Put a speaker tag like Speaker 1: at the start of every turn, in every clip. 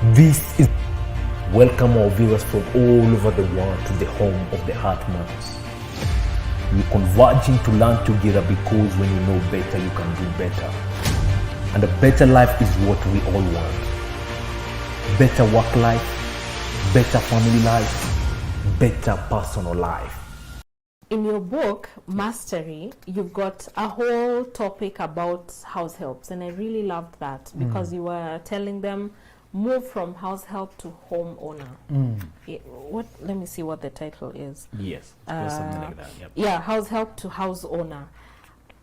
Speaker 1: This is welcome our viewers from all over the world to the home of the Heart Matters. We're converging to learn together because when you know better, you can do better. And a better life is what we all want. Better work life, better family life, better personal life.
Speaker 2: In your book, Mastery, you've got a whole topic about house helps, and I really loved that because you were telling them move from house help to home owner. Let me see what the title is.
Speaker 1: Yes, something like that. Yep.
Speaker 2: Yeah, house help to house owner.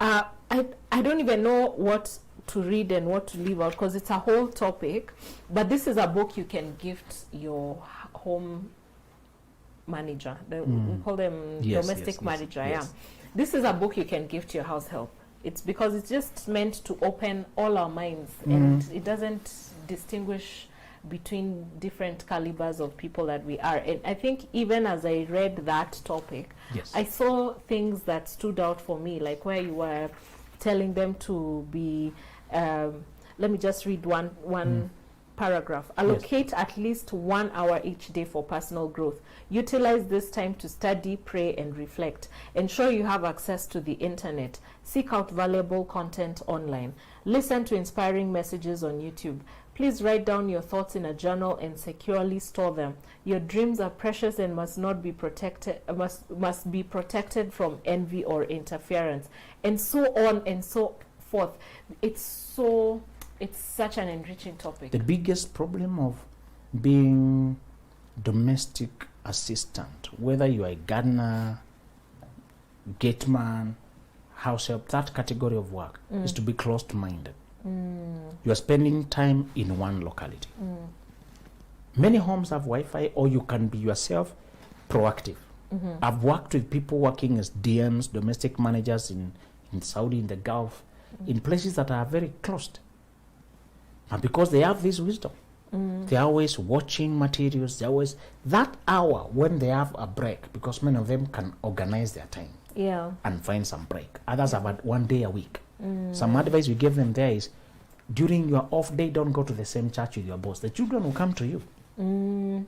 Speaker 2: I don't even know what to read and what to leave out because it's a whole topic, but this is a book you can gift your home manager. We call them domestic manager.
Speaker 1: Yes.
Speaker 2: Yeah, this is a book you can gift your house help. It's because it's just meant to open all our minds, and it doesn't distinguish between different calibers of people that we are. And I think even as I read that topic, I saw things that stood out for me, like where you were telling them to be let me just read one paragraph. Allocate at least 1 hour each day for personal growth. Utilize this time to study, pray, and reflect. Ensure you have access to the internet. Seek out valuable content online. Listen to inspiring messages on YouTube. Please write down your thoughts in a journal and securely store them. Your dreams are precious and must not be protected. Must be protected from envy or interference, and so on and so forth. It's such an enriching topic.
Speaker 3: The biggest problem of being domestic assistant, whether you are a gardener, gateman, house help, that category of work is to be closed-minded. You are spending time in one locality. Many homes have Wi-Fi, or you can be yourself proactive. I've worked with people working as DMs, domestic managers in Saudi, in the Gulf, in places that are very closed. And because they have this wisdom, they're always watching materials, they're always, that hour when they have a break, because many of them can organize their time and find some break. Others have had 1 day a week. Some advice we give them there is, during your off day, don't go to the same church with your boss. The children will come to you.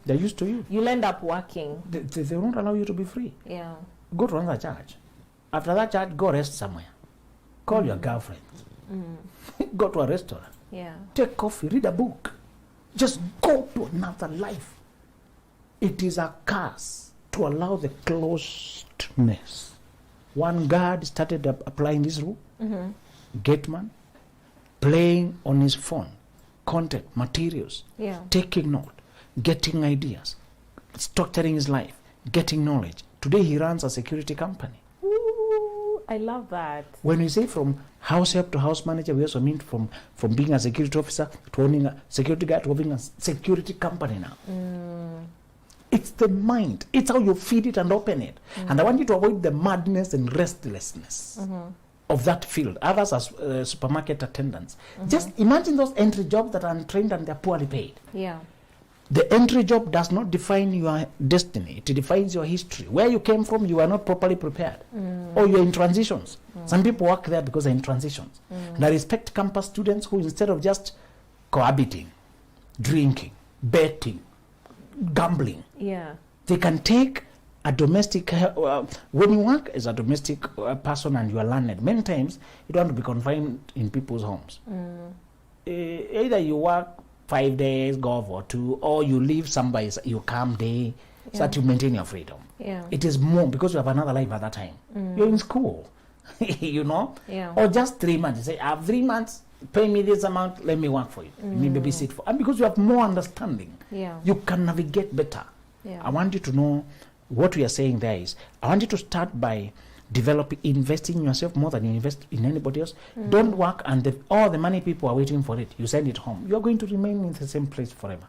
Speaker 3: They're used to you.
Speaker 2: You'll end up working.
Speaker 3: They won't allow you to be free.
Speaker 2: Yeah.
Speaker 3: Go to another church. After that church, go rest somewhere. Call your girlfriend. Go to a restaurant.
Speaker 2: Yeah.
Speaker 3: Take coffee, read a book. Just go to another life. It is a curse to allow the closedness. One guard started applying this rule. Gateman, playing on his phone, content, materials, taking note, getting ideas, structuring his life, getting knowledge. Today he runs a security company.
Speaker 2: Ooh, I love that.
Speaker 3: When we say from house help to house manager, we also mean from being a security officer to owning a security guard to owning a security company now. It's the mind. It's how you feed it and open it. And I want you to avoid the madness and restlessness of that field. Others as supermarket attendants. Just imagine those entry jobs that are untrained and they're poorly paid.
Speaker 2: Yeah.
Speaker 3: The entry job does not define your destiny. It defines your history. Where you came from, you are not properly prepared. Or you're in transitions. Some people work there because they're in transitions. And I respect campus students who, instead of just cohabiting, drinking, betting, gambling, they can take a domestic, when you work as a domestic person and you are learned, many times you don't want to be confined in people's homes. Either you work 5 days, go for 2, or you leave somebody, you come day, so that you maintain your freedom. It is more because you have another life at that time. You're in school, you know, or just 3 months. You say, I have 3 months, pay me this amount, let me work for you. Maybe babysit for, and because you have more understanding, you can navigate better. I want you to know what we are saying there is, I want you to start by investing in yourself more than you invest in anybody else. Don't work and all the money people are waiting for it. You send it home. You're going to remain in the same place forever.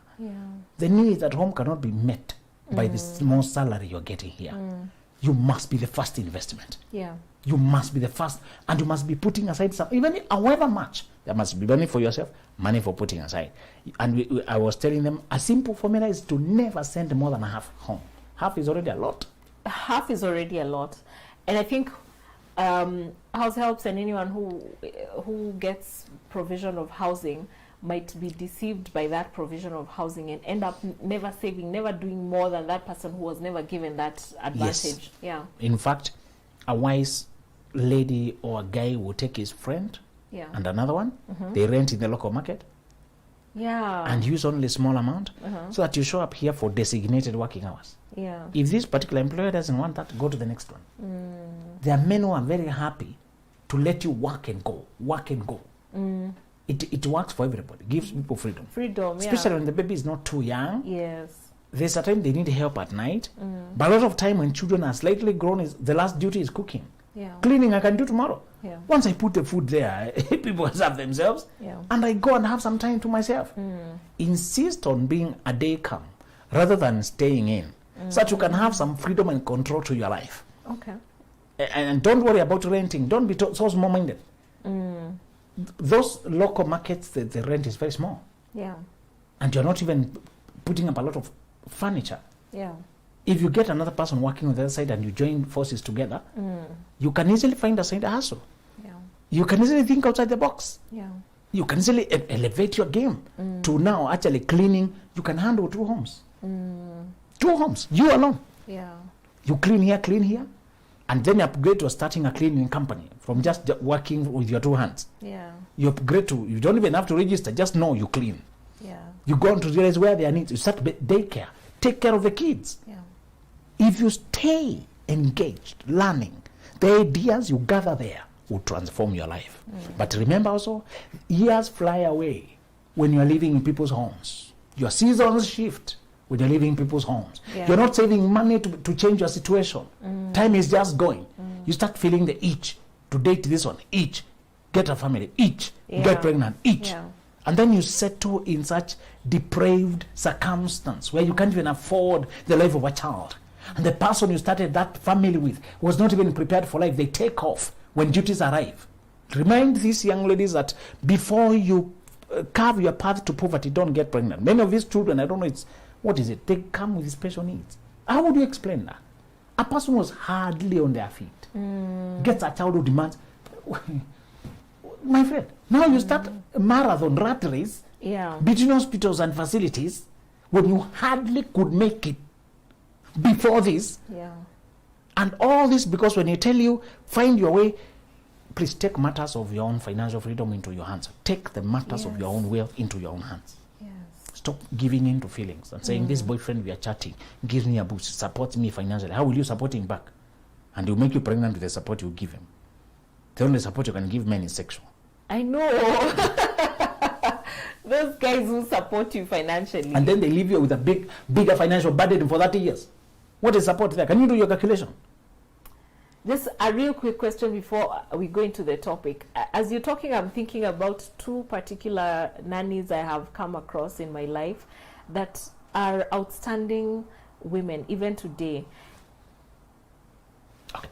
Speaker 3: The needs at home cannot be met by the small salary you're getting here. You must be the first investment. You must be the first, and you must be putting aside some, even however much. There must be money for yourself, money for putting aside. And I was telling them, a simple formula is to never send more than half home. Half is already a lot.
Speaker 2: Half is already a lot. And I think house helps and anyone who gets provision of housing might be deceived by that provision of housing and end up never saving, never doing more than that person who was never given that advantage. Yeah.
Speaker 3: In fact, a wise lady or a guy will take his friend
Speaker 2: Yeah.
Speaker 3: and another one, they rent in the local market
Speaker 2: Yeah.
Speaker 3: and use only a small amount so that you show up here for designated working hours.
Speaker 2: Yeah.
Speaker 3: If this particular employer doesn't want that, go to the next one. There are men who are very happy to let you work and go. It works for everybody, gives people freedom.
Speaker 2: Freedom,
Speaker 3: Especially when the baby is not too young.
Speaker 2: Yes.
Speaker 3: There's a time they need help at night. But a lot of time when children are slightly grown, the last duty is cooking.
Speaker 2: Yeah.
Speaker 3: Cleaning I can do tomorrow.
Speaker 2: Yeah.
Speaker 3: Once I put the food there, people serve themselves.
Speaker 2: Yeah.
Speaker 3: And I go and have some time to myself. Insist on being a day come rather than staying in, so that you can have some freedom and control to your life.
Speaker 2: Okay.
Speaker 3: And don't worry about renting. Don't be so small-minded. Those local markets, the rent is very small.
Speaker 2: Yeah.
Speaker 3: And you're not even putting up a lot of furniture.
Speaker 2: Yeah.
Speaker 3: If you get another person working on the other side and you join forces together, you can easily find a side hustle.
Speaker 2: Yeah.
Speaker 3: You can easily think outside the box.
Speaker 2: Yeah.
Speaker 3: You can easily elevate your game to now actually cleaning. You can handle 2 homes. 2 homes, you alone.
Speaker 2: Yeah.
Speaker 3: You clean here, and then you upgrade to starting a cleaning company from just working with your 2 hands.
Speaker 2: Yeah.
Speaker 3: You upgrade to, you don't even have to register, just know you clean.
Speaker 2: Yeah.
Speaker 3: You go on to realize where there are needs. You start daycare, take care of the kids.
Speaker 2: Yeah.
Speaker 3: If you stay engaged, learning, the ideas you gather there will transform your life. But remember also, years fly away when you are living in people's homes. Your seasons shift when you're living in people's homes.
Speaker 2: Yeah.
Speaker 3: You're not saving money to change your situation. Time is just going. You start feeling the itch to date this one, itch, get a family, itch,
Speaker 2: Yeah.
Speaker 3: get pregnant, itch.
Speaker 2: Yeah.
Speaker 3: And then you settle in such depraved circumstance where you can't even afford the life of a child. And the person you started that family with was not even prepared for life. They take off when duties arrive. Remind these young ladies that before you carve your path to poverty, don't get pregnant. Many of these children, I don't know, they come with special needs. How would you explain that? A person was hardly on their feet, gets a child who demands, my friend, now you start a marathon rat race
Speaker 2: Yeah.
Speaker 3: between hospitals and facilities when you hardly could make it before this.
Speaker 2: Yeah.
Speaker 3: And all this because when you tell you, find your way, please take matters of your own financial freedom into your hands. Take the matters of
Speaker 2: Yes.
Speaker 3: your own wealth into your own hands.
Speaker 2: Yes.
Speaker 3: Stop giving in to feelings and saying, this boyfriend we are chatting gives me a boost, supports me financially. How will you support him back? And he'll make you pregnant with the support you give him. The only support you can give men is sexual.
Speaker 2: I know. Those guys who support you financially.
Speaker 3: And then they leave you with a bigger financial burden for 30 years. What is support there? Can you do your calculation?
Speaker 2: Just a real quick question before we go into the topic. As you're talking, I'm thinking about 2 particular nannies I have come across in my life that are outstanding women, even today.
Speaker 3: Okay.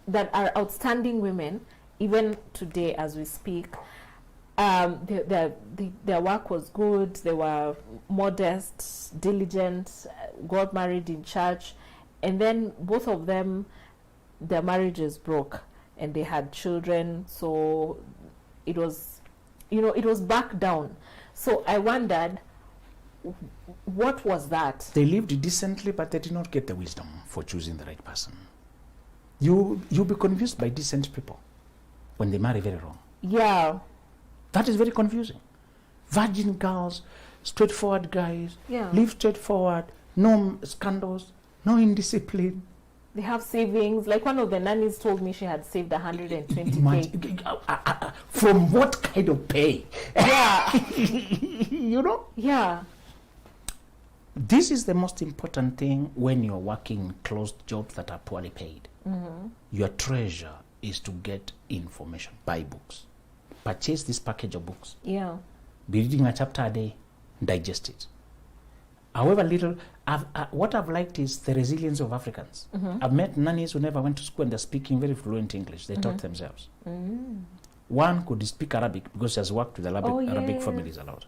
Speaker 2: That are outstanding women, even today as we speak. Their work was good, they were modest, diligent, got married in church, and then both of them, their marriages broke and they had children, so it was back down. So I wondered, what was that?
Speaker 3: They lived decently, but they did not get the wisdom for choosing the right person. You'll be confused by decent people when they marry very wrong.
Speaker 2: Yeah.
Speaker 3: That is very confusing. Virgin girls, straightforward guys,
Speaker 2: Yeah.
Speaker 3: live straightforward, no scandals, no indiscipline.
Speaker 2: They have savings. Like one of the nannies told me she had saved 120K.
Speaker 3: Imagine, from what kind of pay?
Speaker 2: Yeah.
Speaker 3: You know?
Speaker 2: Yeah.
Speaker 3: This is the most important thing when you're working in closed jobs that are poorly paid. Your treasure is to get information. Buy books. Purchase this package of books.
Speaker 2: Yeah.
Speaker 3: Be reading a chapter a day, digest it. However little, what I've liked is the resilience of Africans. I've met nannies who never went to school and they're speaking very fluent English. They taught themselves. One could speak Arabic because she has worked with Arabic families a lot.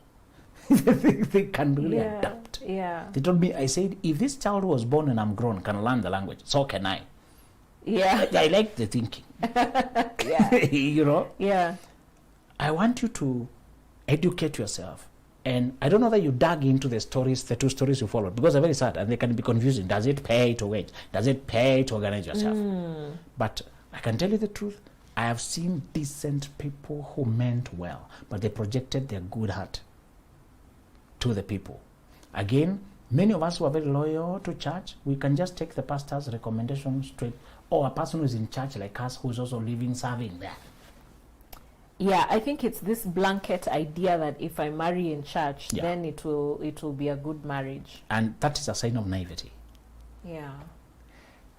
Speaker 3: they can really adapt.
Speaker 2: Yeah.
Speaker 3: They told me, I said, if this child was born and I'm grown, can learn the language, so can I.
Speaker 2: Yeah.
Speaker 3: I like the thinking.
Speaker 2: Yeah.
Speaker 3: You know?
Speaker 2: Yeah.
Speaker 3: I want you to educate yourself And I don't know that you dug into the stories, the two stories you followed, because they're very sad and they can be confusing. Does it pay to wait? Does it pay to organize yourself? But I can tell you the truth. I have seen decent people who meant well, but they projected their good heart to the people. Again, many of us who are very loyal to church, we can just take the pastor's recommendation straight, or a person who's in church like us who's also living, serving there.
Speaker 2: Yeah, I think it's this blanket idea that if I marry in church,
Speaker 3: Yeah.
Speaker 2: then it will be a good marriage.
Speaker 3: And that is a sign of naivety.
Speaker 2: Yeah.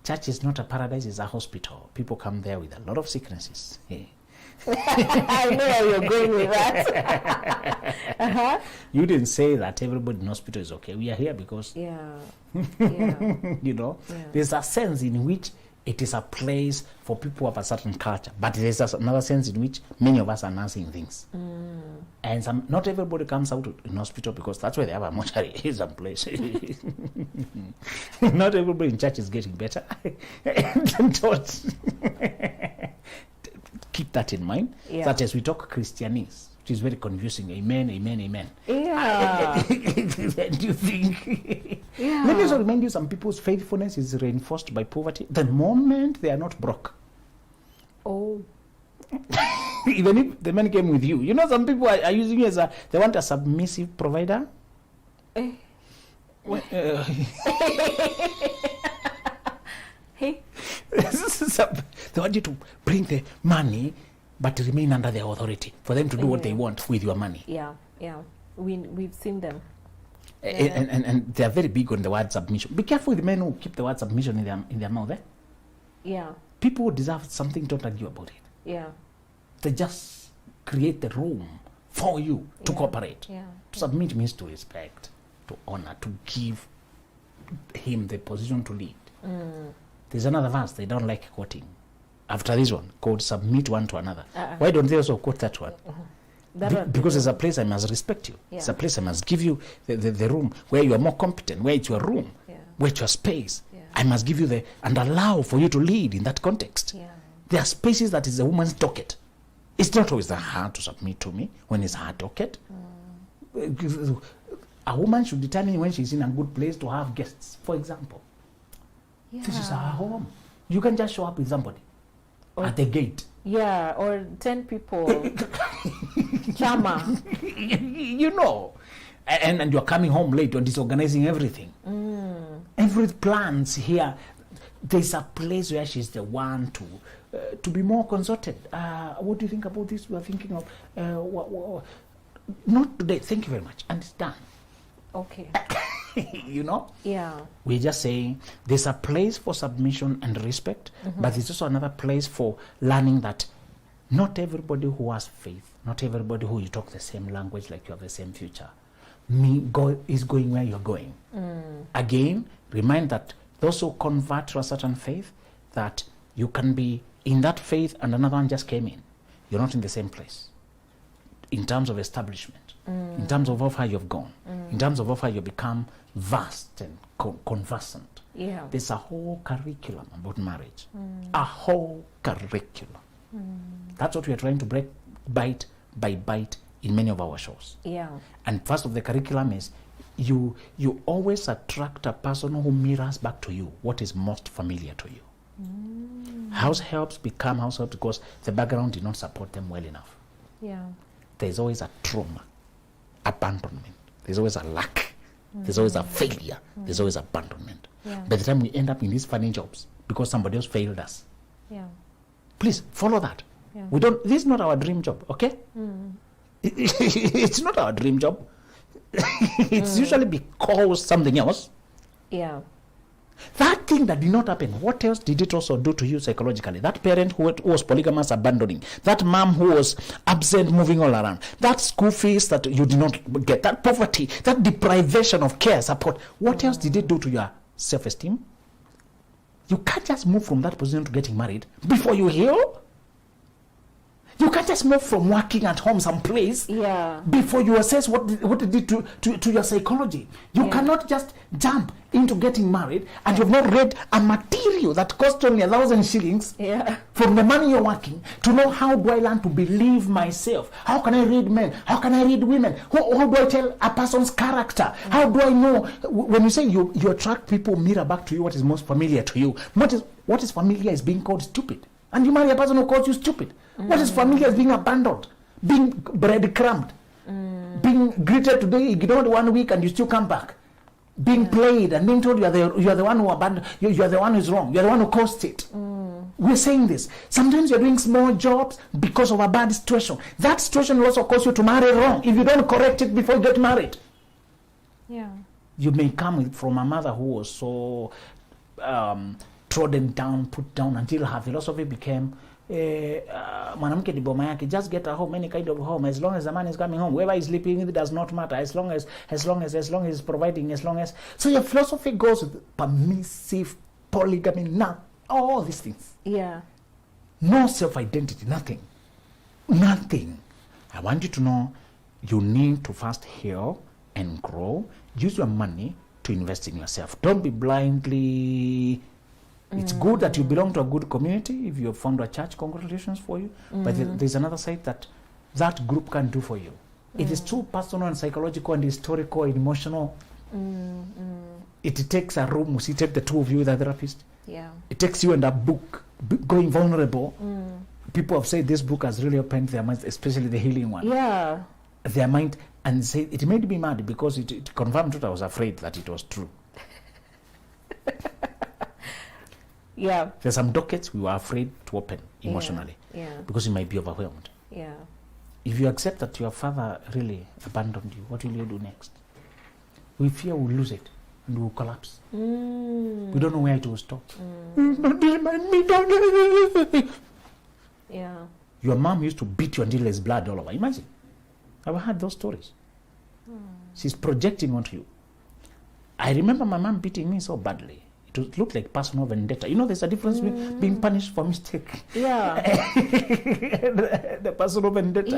Speaker 3: Church is not a paradise, it's a hospital. People come there with a lot of sicknesses. Hey.
Speaker 2: I know where you're going with that.
Speaker 3: You didn't say that everybody in hospital is okay. We are here because,
Speaker 2: Yeah. Yeah.
Speaker 3: you know,
Speaker 2: Yeah.
Speaker 3: there's a sense in which it is a place for people of a certain culture. But there's another sense in which many of us are nursing things. And not everybody comes out in hospital because that's where they have a mortuary. It's a place. Not everybody in church is getting better. Don't keep that in mind.
Speaker 2: Yeah.
Speaker 3: That as we talk Christianese, which is very confusing. Amen, amen, amen.
Speaker 2: Yeah.
Speaker 3: Do you think?
Speaker 2: Yeah.
Speaker 3: Let me also remind you, some people's faithfulness is reinforced by poverty. The moment they are not broke,
Speaker 2: Oh.
Speaker 3: even if the man came with you, you know, some people are using you as they want a submissive provider.
Speaker 2: Eh. Hey.
Speaker 3: They want you to bring the money, but remain under their authority for them to do what they want with your money.
Speaker 2: Yeah. Yeah. We've seen them.
Speaker 3: And they are very big on the word submission. Be careful with the men who keep the word submission in their mouth.
Speaker 2: Yeah.
Speaker 3: People who deserve something, don't argue about it.
Speaker 2: Yeah.
Speaker 3: They just create the room for you to cooperate.
Speaker 2: Yeah.
Speaker 3: To submit means to respect, to honor, to give him the position to lead. There's another verse they don't like quoting after this one called submit one to another. Why don't they also quote that one? Because there's a place I must respect you.
Speaker 2: Yeah.
Speaker 3: It's a place I must give you the room where you are more competent, where it's your room, where it's your space.
Speaker 2: Yeah.
Speaker 3: I must give you and allow for you to lead in that context.
Speaker 2: Yeah.
Speaker 3: There are spaces that is a woman's docket. It's not always her to submit to me when it's her docket. A woman should determine when she's in a good place to have guests, for example.
Speaker 2: Yeah.
Speaker 3: This is her home. You can just show up with somebody at the gate.
Speaker 2: Yeah, or 10 people. Chama.
Speaker 3: You know. And you're coming home late, you're disorganizing everything. Every plans here, there's a place where she's the one to be more consulted. What do you think about this? We're thinking of not today. Thank you very much. And it's done.
Speaker 2: Okay.
Speaker 3: You know?
Speaker 2: Yeah.
Speaker 3: We're just saying there's a place for submission and respect, but there's also another place for learning that not everybody who has faith, not everybody who you talk the same language, like you have the same future, is going where you're going. Again, remind that those who convert to a certain faith, that you can be in that faith and another one just came in. You're not in the same place in terms of establishment, in terms of how far you've gone, in terms of how far you become vast and conversant.
Speaker 2: Yeah.
Speaker 3: There's a whole curriculum about marriage, a whole curriculum. That's what we are trying to break bite by bite in many of our shows.
Speaker 2: Yeah.
Speaker 3: And first of the curriculum is you always attract a person who mirrors back to you what is most familiar to you. House helps become house helps because the background did not support them well enough.
Speaker 2: Yeah.
Speaker 3: There's always a trauma, abandonment. There's always a lack. There's always a failure. There's always abandonment.
Speaker 2: Yeah.
Speaker 3: By the time we end up in these funny jobs because somebody else failed us.
Speaker 2: Yeah.
Speaker 3: Please follow that.
Speaker 2: Yeah.
Speaker 3: This is not our dream job, okay? It's not our dream job. It's usually because something else.
Speaker 2: Yeah.
Speaker 3: That thing that did not happen, what else did it also do to you psychologically? That parent who was polygamous abandoning, that mom who was absent moving all around, that school fees that you did not get, that poverty, that deprivation of care, support, what else did it do to your self-esteem? You can't just move from that position to getting married before you heal. You can't just move from working at home someplace before you assess what it did to your psychology. You cannot just jump into getting married and you've not read a material that cost only 1,000 shillings from the money you're working to know how do I learn to believe myself? How can I read men? How can I read women? How do I tell a person's character? How do I know? When you say you attract people, mirror back to you what is most familiar to you. What is familiar is being called stupid. And you marry a person who calls you stupid. What is familiar is being abandoned, being breadcrumbed, being greeted today, ignored 1 week, and you still come back, being played and being told you are the one who abandoned, you are the one who is wrong, you are the one who caused it. We're saying this. Sometimes you're doing small jobs because of a bad situation. That situation will also cause you to marry wrong if you don't correct it before you get married.
Speaker 2: Yeah.
Speaker 3: You may come from a mother who was so trodden down, put down, until her philosophy became mwanamke ni boma yake, just get a home, any kind of home, as long as the man is coming home, wherever he's sleeping, it does not matter, as long as he's providing, so your philosophy goes with permissive polygamy, now all these things. No self-identity, nothing. I want you to know you need to first heal and grow. Use your money to invest in yourself. Don't be blindly. It's good that you belong to a good community. If you have found a church, congratulations for you. But there's another side that group can do for you. It is too personal and psychological and historical and emotional. It takes a room seated, the two of you with a therapist. It takes you and a book, going vulnerable. People have said this book has really opened their minds, especially the healing one. Their mind, and say it made me mad because it confirmed what I was afraid that it was true. There's some dockets we were afraid to open emotionally because you might be overwhelmed. If you accept that your father really abandoned you, what will you do next? We fear we'll lose it and we'll collapse. We don't know where it will stop. Your mom used to beat you until there's blood all over. Imagine. I've heard those stories. She's projecting onto you. I remember my mom beating me so badly. It looked like personal vendetta. You know, there's a difference between being punished for mistake. The personal vendetta.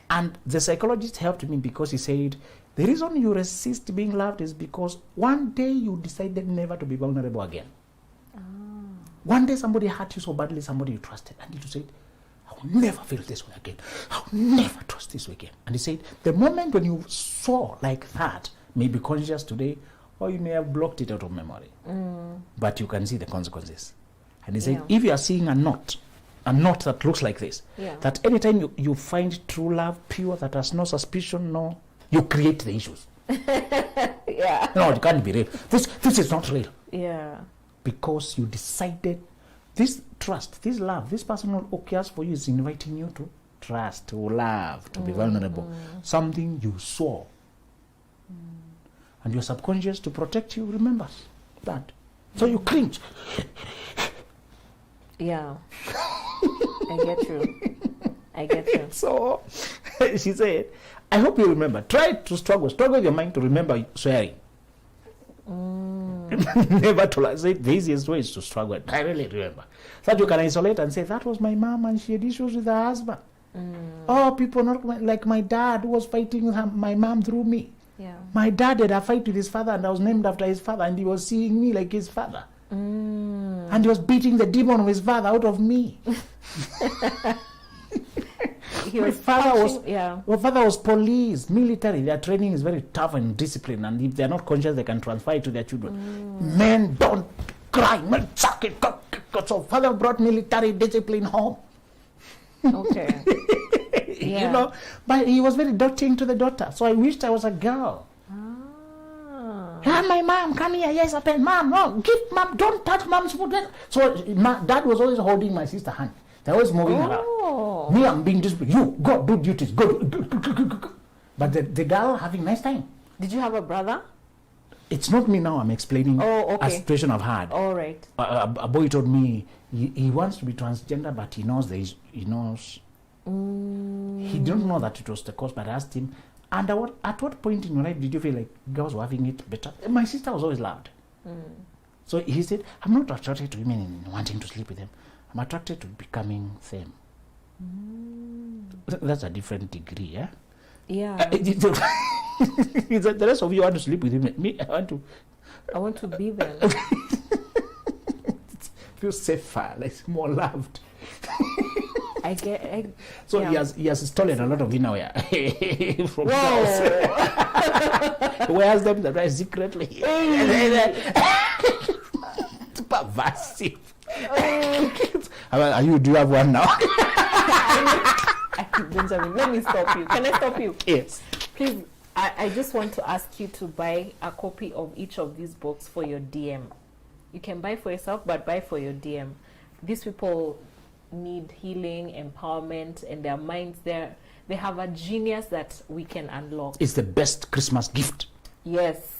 Speaker 3: And the psychologist helped me because he said, the reason you resist being loved is because one day you decided never to be vulnerable again. One day somebody hurt you so badly, somebody you trusted, and you said, I will never feel this way again. I will never trust this way again. And he said, the moment when you saw like that, may be conscious today, or you may have blocked it out of memory. But you can see the consequences. And he said, if you are seeing a knot that looks like this, that anytime you find true love, pure, that has no suspicion, you create the issues. No, it can't be real. This is not real. Because you decided this trust, this love, this person who cares for you is inviting you to trust, to love, to be vulnerable. Something you saw. And your subconscious, to protect you, remembers that. So you cringe.
Speaker 2: I get you.
Speaker 3: So she said, I hope you remember. Try to struggle with your mind to remember swearing. Never to lie. The easiest way is to struggle. I really remember. So that you can isolate and say, that was my mom and she had issues with her husband. People not like my dad who was fighting with my mom through me. My dad had a fight with his father and I was named after his father and he was seeing me like his father. And he was beating the demon of his father out of me. My father was police, military. Their training is very tough and disciplined, and if they're not conscious, they can transfer it to their children. Men don't cry. Men suck it. So father brought military discipline home. You know, but he was very doting to the daughter. So I wished I was a girl. My mom, come here. Yes, I pen. Mom, no, give mom. Don't touch mom's food. So dad was always holding my sister's hand. They're always moving around. Me, I'm being disciplined. You go do duties. Go. But the girl having nice time.
Speaker 2: Did you have a brother?
Speaker 3: It's not me now. I'm explaining a situation I've had.
Speaker 2: All right.
Speaker 3: A boy told me he wants to be transgender, but he knows he knows. He didn't know that it was the cause, but I asked him, and at what point in your life did you feel like girls were having it better? My sister was always loved. So he said, I'm not attracted to women and wanting to sleep with them. I'm attracted to becoming them. That's a different degree, yeah?
Speaker 2: Yeah.
Speaker 3: The rest of you want to sleep with him. Me,
Speaker 2: I want to be there.
Speaker 3: feel safer, like more loved. So
Speaker 2: yeah.
Speaker 3: he has stolen a lot of innerwear from
Speaker 2: Whoa.
Speaker 3: house. He wears them secretly. Pervasive. Do you have one now?
Speaker 2: Benjamin, let me stop you. Can I stop you?
Speaker 3: Yes.
Speaker 2: Please, I just want to ask you to buy a copy of each of these books for your DM. You can buy for yourself, but buy for your DM. These people need healing, empowerment, and their minds, they have a genius that we can unlock.
Speaker 3: It's the best Christmas gift.
Speaker 2: Yes.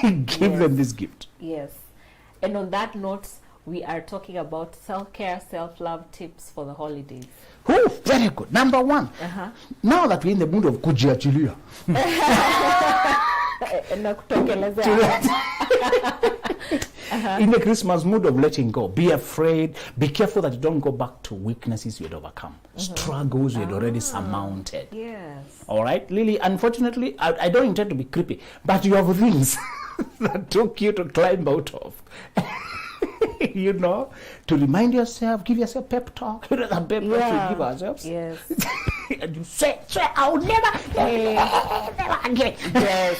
Speaker 3: Give them this gift.
Speaker 2: Yes. And on that note, we are talking about self-care, self-love tips for the holidays.
Speaker 3: Oh, very good. Number one. Now that we're in the mood of kujiachilia. In the Christmas mood of letting go, be afraid, be careful that you don't go back to weaknesses you had overcome, struggles you had already surmounted.
Speaker 2: Yes.
Speaker 3: All right, Lily, unfortunately, I don't intend to be creepy, but you have things that took you to climb out of. You know, to remind yourself, give yourself pep talk. You know, that pep talk we give ourselves.
Speaker 2: Yes.
Speaker 3: And you say, I'll never again.
Speaker 2: Yes.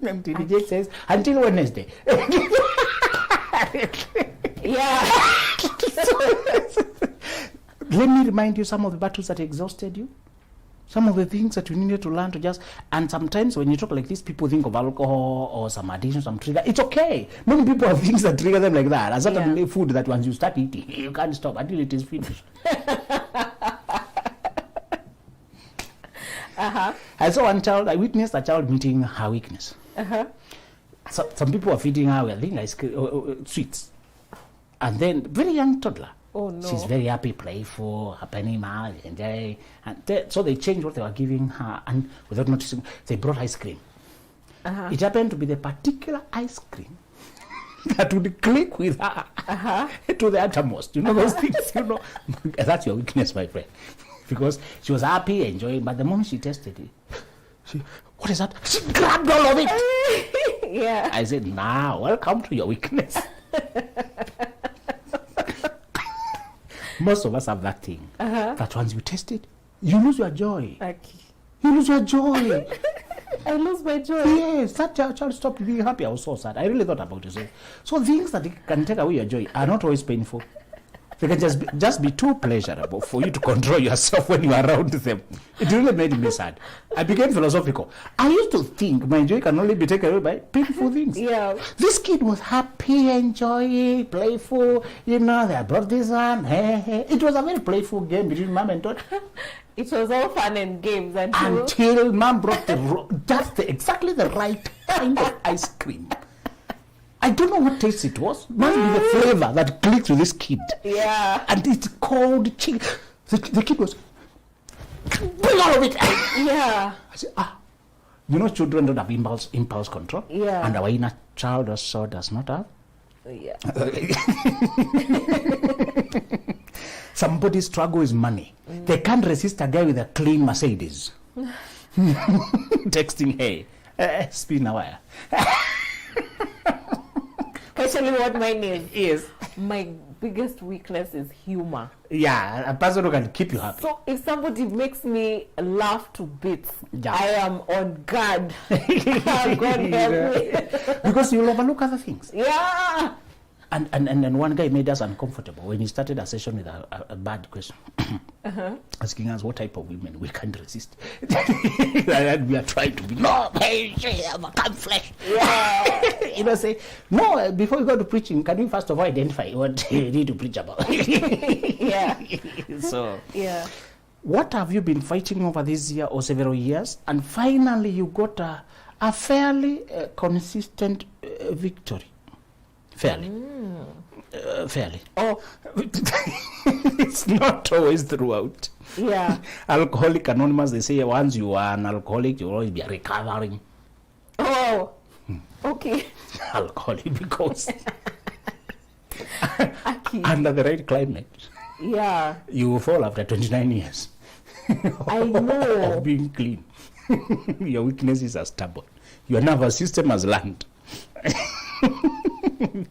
Speaker 3: And DJ says, until Wednesday.
Speaker 2: Yeah.
Speaker 3: Let me remind you some of the battles that exhausted you. Some of the things that you needed to learn to just, and sometimes when you talk like this, people think of alcohol or some addiction, some trigger. It's okay. Many people have things that trigger them like that. A certain food that once you start eating, you can't stop until it is finished. I saw one child, I witnessed a child meeting her weakness. So, some people were feeding her, I think, ice cream, sweets. And then, very young toddler.
Speaker 2: Oh no.
Speaker 3: She's very happy, playful, happy mouth, enjoy. And so they changed what they were giving her, and without noticing, they brought ice cream. It happened to be the particular ice cream that would click with her to the uttermost. You know those things, you know. That's your weakness, my friend. Because she was happy, enjoying, but the moment she tasted it, what is that? She grabbed all of it.
Speaker 2: Yeah.
Speaker 3: I said, now, welcome to your weakness. Most of us have that thing. That once you taste it, you lose your joy.
Speaker 2: Okay.
Speaker 3: You lose your joy.
Speaker 2: I lose my joy.
Speaker 3: Yes, that child stopped being happy. I was so sad. I really thought about it. So things that can take away your joy are not always painful. They can just be too pleasurable for you to control yourself when you are around them. It really made me sad. I became philosophical. I used to think my joy can only be taken away by painful things.
Speaker 2: Yeah.
Speaker 3: This kid was happy, enjoying, playful. You know, they brought this on. It was a very playful game between mom and daughter.
Speaker 2: It was all fun and games
Speaker 3: until mom brought exactly the right kind of ice cream. I don't know what taste it was. Must be the flavor that clicked with this kid.
Speaker 2: Yeah.
Speaker 3: And it's called chicken. The kid was, bring all of it.
Speaker 2: Yeah.
Speaker 3: I said, you know, children don't have impulse control.
Speaker 2: Yeah.
Speaker 3: And our inner child also does not have.
Speaker 2: Yeah.
Speaker 3: Somebody's struggle is money. They can't resist a guy with a clean Mercedes. Texting, hey, spin a wire.
Speaker 2: Actually, what mine is.
Speaker 3: Yes.
Speaker 2: My biggest weakness is humor.
Speaker 3: Yeah, a person who can keep you happy.
Speaker 2: So if somebody makes me laugh to bits,
Speaker 3: Yeah.
Speaker 2: I am on guard. God help me.
Speaker 3: Because you'll overlook other things.
Speaker 2: Yeah.
Speaker 3: And one guy made us uncomfortable when he started a session with a bad question. Asking us what type of women we can't resist. And we are trying to be, no, hey, I'm a come flesh.
Speaker 2: Yeah.
Speaker 3: You know, say, no, before we go to preaching, can we first of all identify what you need to preach about?
Speaker 2: Yeah.
Speaker 3: So,
Speaker 2: yeah.
Speaker 3: what have you been fighting over this year or several years? And finally, you got a fairly consistent victory. Fairly. Fairly.
Speaker 2: Oh.
Speaker 3: It's not always throughout.
Speaker 2: Yeah.
Speaker 3: Alcoholic Anonymous, they say once you are an alcoholic, you'll always be recovering.
Speaker 2: Oh. Okay.
Speaker 3: Alcoholic because under the right climate.
Speaker 2: Yeah.
Speaker 3: You will fall after 29 years.
Speaker 2: I know.
Speaker 3: Of being clean. Your weaknesses are stubborn. Your nervous system has learned.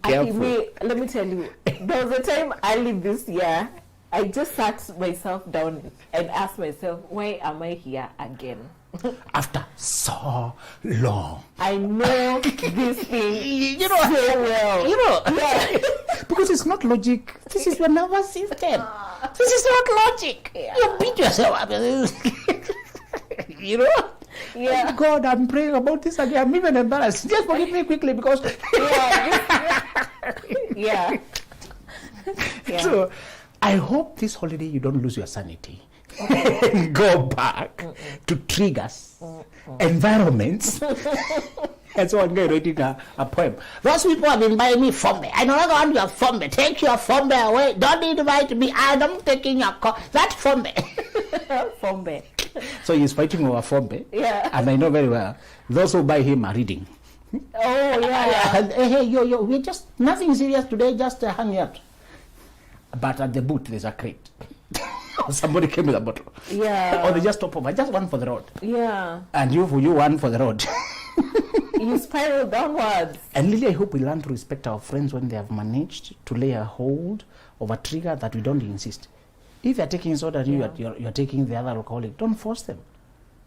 Speaker 3: Careful.
Speaker 2: Let me tell you, there was a time early this year, I just sat myself down and asked myself, why am I here again?
Speaker 3: After so long.
Speaker 2: I know this thing
Speaker 3: You know,
Speaker 2: so well.
Speaker 3: You know,
Speaker 2: Yeah.
Speaker 3: because it's not logic. This is your nervous system. This is not logic.
Speaker 2: Yeah.
Speaker 3: You beat yourself up. You know?
Speaker 2: Yeah.
Speaker 3: God, I'm praying about this again. I'm even embarrassed. Just forgive me quickly because.
Speaker 2: Yeah. Yeah.
Speaker 3: So, I hope this holiday you don't lose your sanity. And go back to triggers, environments. And so I'm writing a poem. Those people have been buying me Fombe. I no longer want your Fombe. Take your Fombe away. Don't invite me. I'm taking your that Fombe.
Speaker 2: Fombe.
Speaker 3: So he's fighting over Fombe.
Speaker 2: Yeah.
Speaker 3: And I know very well, those who buy him are reading.
Speaker 2: Oh, yeah.
Speaker 3: And, hey, yo, we're just nothing serious today, just hang out. But at the boot, there's a crate. Somebody came with a bottle.
Speaker 2: Yeah.
Speaker 3: Or they just stop over, just one for the road.
Speaker 2: Yeah.
Speaker 3: And you one for the road.
Speaker 2: You spiral downwards.
Speaker 3: And Lily, I hope we learn to respect our friends when they have managed to lay a hold of a trigger that we don't insist. If they're taking soda and you're taking the other alcoholic, don't force them.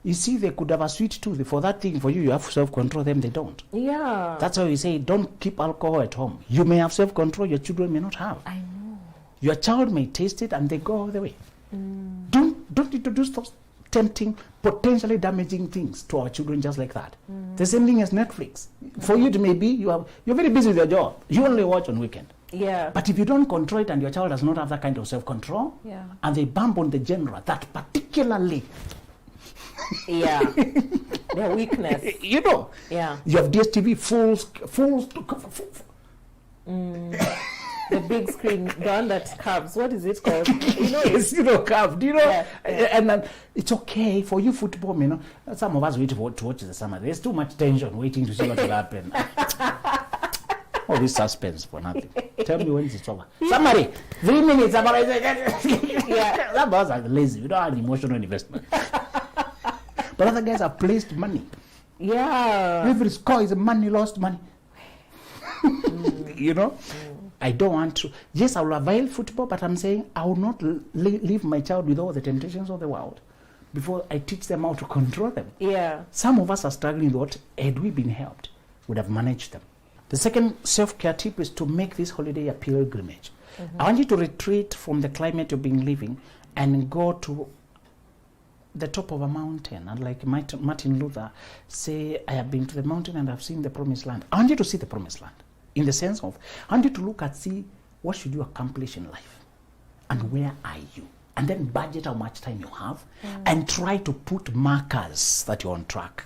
Speaker 3: You see, they could have a sweet tooth. For that thing, for you, you have self-control. Them, they don't.
Speaker 2: Yeah.
Speaker 3: That's why we say, don't keep alcohol at home. You may have self-control, your children may not have.
Speaker 2: I know.
Speaker 3: Your child may taste it and they go all the way. Don't introduce those tempting, potentially damaging things to our children just like that. The same thing as Netflix. For you, it may be you're very busy with your job. You only watch on weekend.
Speaker 2: Yeah.
Speaker 3: But if you don't control it and your child does not have that kind of self-control,
Speaker 2: Yeah.
Speaker 3: and they bump on the genre that particularly,
Speaker 2: Yeah. Their weakness.
Speaker 3: you know,
Speaker 2: Yeah.
Speaker 3: you have DSTV full.
Speaker 2: The big screen, the one that curves. What is it called? You know,
Speaker 3: It's carved,
Speaker 2: Yeah.
Speaker 3: and then it's okay for you football, Some of us wait to watch the summer. There's too much tension waiting to see what will happen. All this suspense for nothing. Tell me when it's over. Summary, 3 minutes.
Speaker 2: Yeah.
Speaker 3: Some of us are lazy. We don't have emotional investment. But other guys have placed money.
Speaker 2: Yeah.
Speaker 3: Every score is money, lost money. I don't want to. Yes, I will avail football, but I'm saying I will not leave my child with all the temptations of the world before I teach them how to control them.
Speaker 2: Yeah.
Speaker 3: Some of us are struggling with what, had we been helped, would have managed them. The second self-care tip is to make this holiday a pilgrimage. I want you to retreat from the climate you've been living and go to the top of a mountain. And like Martin Luther say, I have been to the mountain and I've seen the promised land. I want you to see the promised land. In the sense of, I want you to look at, see, what should you accomplish in life? And where are you? And then budget how much time you have and try to put markers that you're on track.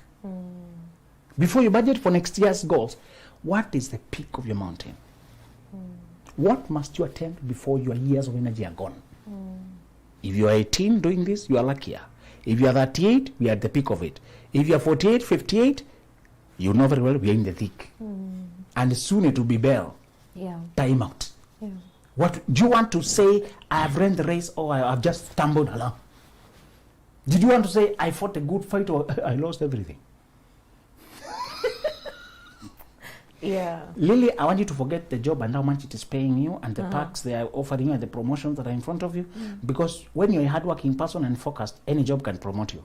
Speaker 3: Before you budget for next year's goals, what is the peak of your mountain? What must you attempt before your years of energy are gone? If you are 18 doing this, you are luckier. If you are 38, we are at the peak of it. If you are 48, 58, you know very well we are in the thick. And soon it will be bell.
Speaker 2: Yeah.
Speaker 3: Time out.
Speaker 2: Yeah.
Speaker 3: What do you want to say? I have run the race or I have just stumbled along? Did you want to say I fought a good fight or I lost everything?
Speaker 2: Yeah.
Speaker 3: Lily, I want you to forget the job and how much it is paying you and the perks they are offering you and the promotions that are in front of you. Because when you're a hardworking person and focused, any job can promote you.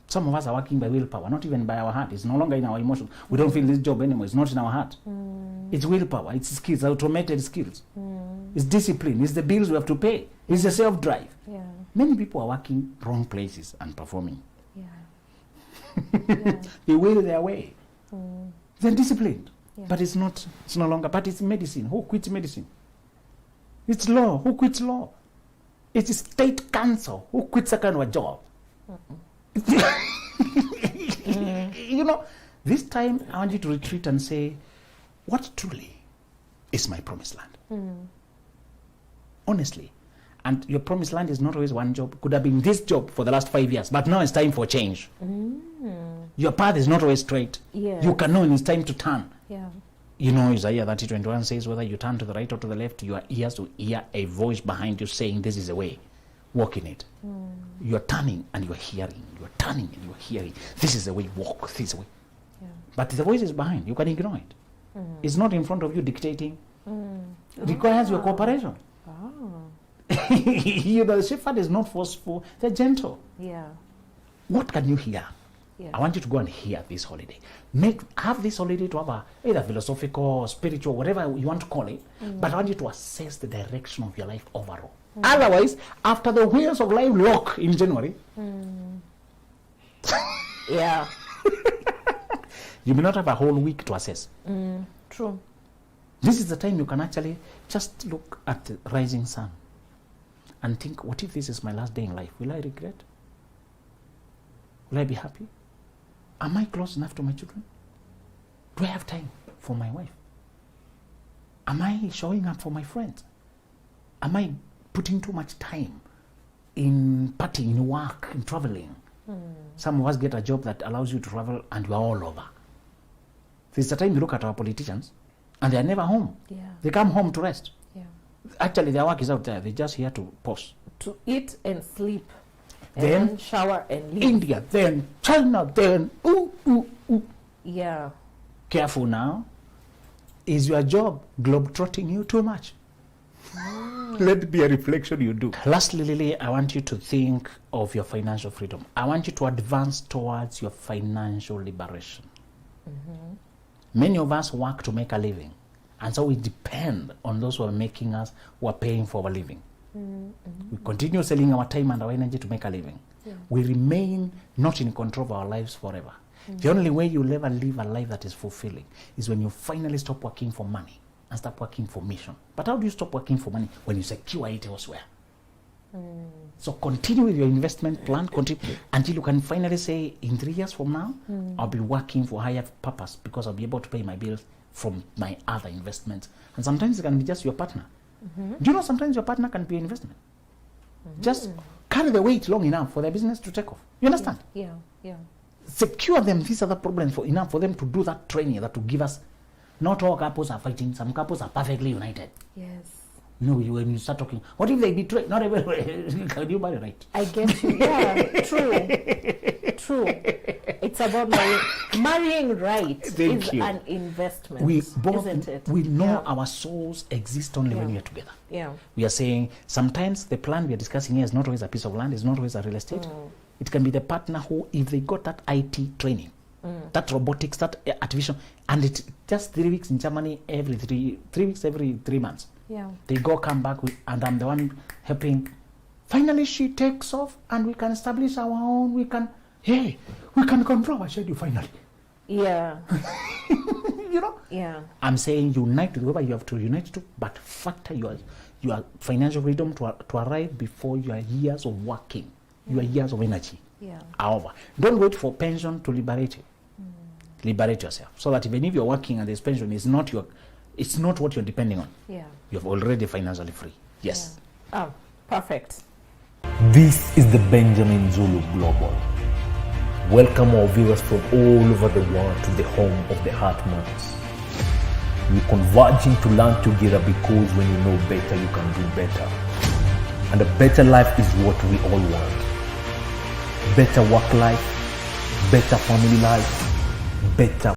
Speaker 3: Some of us are working by willpower, not even by our heart. It's no longer in our emotions. We don't feel this job anymore. It's not in our heart. It's willpower. It's skills, automated skills. It's discipline. It's the bills we have to pay. It's the self-drive.
Speaker 2: Yeah.
Speaker 3: Many people are working wrong places and performing.
Speaker 2: Yeah.
Speaker 3: They will their way. They're disciplined.
Speaker 2: Yeah.
Speaker 3: But it's no longer. But it's medicine. Who quits medicine? It's law. Who quits law? It's state council. Who quits that kind of a job? This time I want you to retreat and say, what truly is my promised land? Honestly. And your promised land is not always one job. Could have been this job for the last 5 years, but now it's time for change. Your path is not always straight.
Speaker 2: Yeah.
Speaker 3: You can know when it's time to turn.
Speaker 2: Yeah.
Speaker 3: You know, Isaiah 30:21 says, whether you turn to the right or to the left, your ears will hear a voice behind you saying, this is the way, walk in it. You're turning and you're hearing. You're turning and you're hearing. This is the way, walk. This is the way.
Speaker 2: Yeah.
Speaker 3: But the voice is behind. You can ignore it. It's not in front of you dictating. It requires your cooperation. You know, the shepherd is not forceful. They're gentle.
Speaker 2: Yeah.
Speaker 3: What can you hear?
Speaker 2: Yeah.
Speaker 3: I want you to go and hear this holiday. Have this holiday to have either philosophical, spiritual, whatever you want to call it, but I want you to assess the direction of your life overall. Otherwise, after the wheels of life lock in January,
Speaker 2: Yeah.
Speaker 3: you may not have a whole week to assess.
Speaker 2: True.
Speaker 3: This is the time you can actually just look at the rising sun and think, what if this is my last day in life? Will I regret? Will I be happy? Am I close enough to my children? Do I have time for my wife? Am I showing up for my friends? Am I putting too much time in partying, in work, in traveling? Some of us get a job that allows you to travel and you are all over. There's the time you look at our politicians and they are never home.
Speaker 2: Yeah.
Speaker 3: They come home to rest.
Speaker 2: Yeah.
Speaker 3: Actually, their work is out there. They're just here to pause.
Speaker 2: To eat and sleep.
Speaker 3: Then
Speaker 2: And shower and leave.
Speaker 3: India, then China, then ooh.
Speaker 2: Yeah.
Speaker 3: Careful now. Is your job globetrotting you too much? Let it be a reflection you do. Lastly, Lily, I want you to think of your financial freedom. I want you to advance towards your financial liberation. Many of us work to make a living, and so we depend on those who are making us, who are paying for our living. We continue selling our time and our energy to make a living. We remain not in control of our lives forever. The only way you'll ever live a life that is fulfilling is when you finally stop working for money and start working for mission. But how do you stop working for money? When you secure it elsewhere. So continue with your investment plan, continue until you can finally say, in 3 years from now, I'll be working for higher purpose because I'll be able to pay my bills from my other investments. And sometimes it can be just your partner. Do you know sometimes your partner can be an investment? Just carry the weight long enough for their business to take off. You understand?
Speaker 2: Yeah. Yeah.
Speaker 3: Secure them these other problems for enough for them to do that training that will give us. Not all couples are fighting. Some couples are perfectly united.
Speaker 2: Yes.
Speaker 3: You know, when you start talking, what if they betray? Not everybody. Can you marry, right?
Speaker 2: I get you. Yeah. True. It's about marrying right.
Speaker 3: Thank
Speaker 2: is
Speaker 3: you.
Speaker 2: an investment.
Speaker 3: We both,
Speaker 2: isn't it?
Speaker 3: we know
Speaker 2: Yeah.
Speaker 3: our souls exist only when we are together.
Speaker 2: Yeah.
Speaker 3: We are saying sometimes the plan we are discussing here is not always a piece of land, it's not always a real estate. It can be the partner who, if they got that IT training, that robotics, that artificial, and it's just 3 weeks in Germany every 3 weeks every 3 months.
Speaker 2: Yeah.
Speaker 3: They come back and I'm the one helping. Finally, she takes off and we can establish our own. We can control our schedule finally.
Speaker 2: Yeah.
Speaker 3: You know?
Speaker 2: Yeah.
Speaker 3: I'm saying unite with whoever you have to unite to, but factor your financial freedom to arrive before your years of working, your years of energy.
Speaker 2: Yeah.
Speaker 3: However, don't wait for pension to liberate you. Liberate yourself so that even if you're working and this pension is not it's not what you're depending on.
Speaker 2: Yeah.
Speaker 3: You're already financially free. Yes.
Speaker 2: Yeah. Oh, perfect.
Speaker 1: This is the Benjamin Zulu Global. Welcome our viewers from all over the world to the home of the Heartmans. We're converging to learn together because when you know better, you can do better. And a better life is what we all want. Better work life, better family life, better